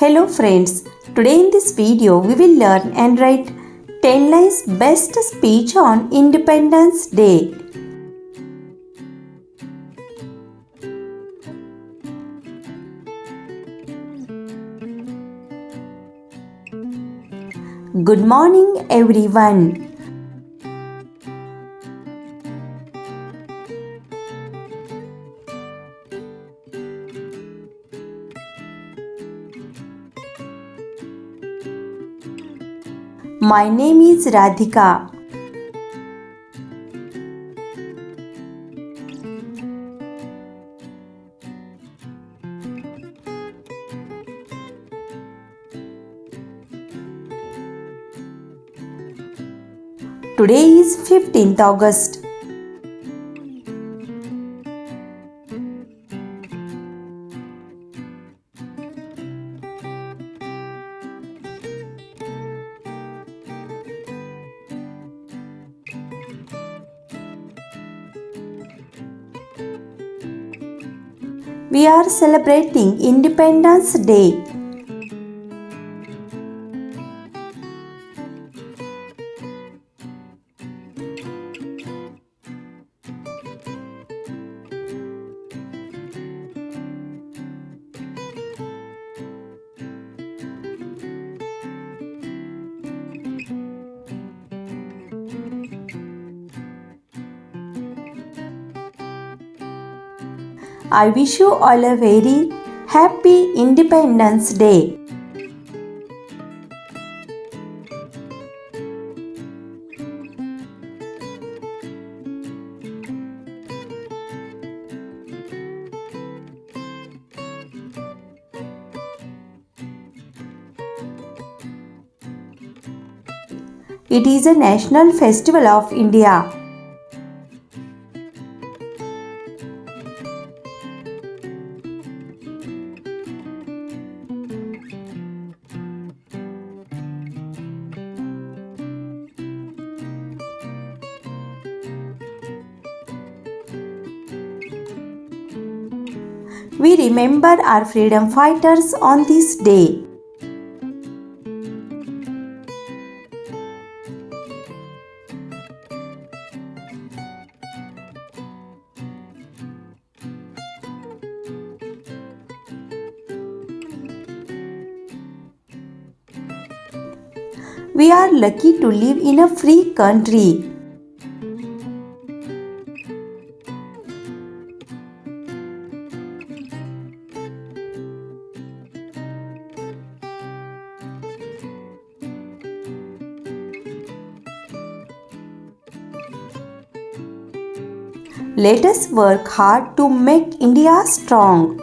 Hello friends, today in this video we will learn and write 10 lines best speech on Independence Day. Good morning everyone. My name is Radhika. Today is 15th August. We are celebrating Independence Day. I wish you all a very happy Independence Day. It is a national festival of India. We remember our freedom fighters on this day. We are lucky to live in a free country. Let us work hard to make India strong.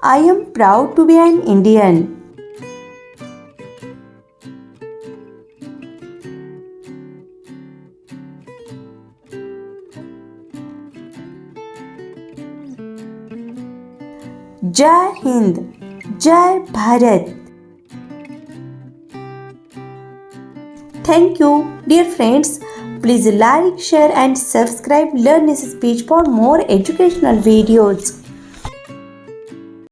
I am proud to be an Indian. Jai Hind, Jai Bharat. Thank you, dear friends. Please like, share and subscribe Learn this speech for more educational videos.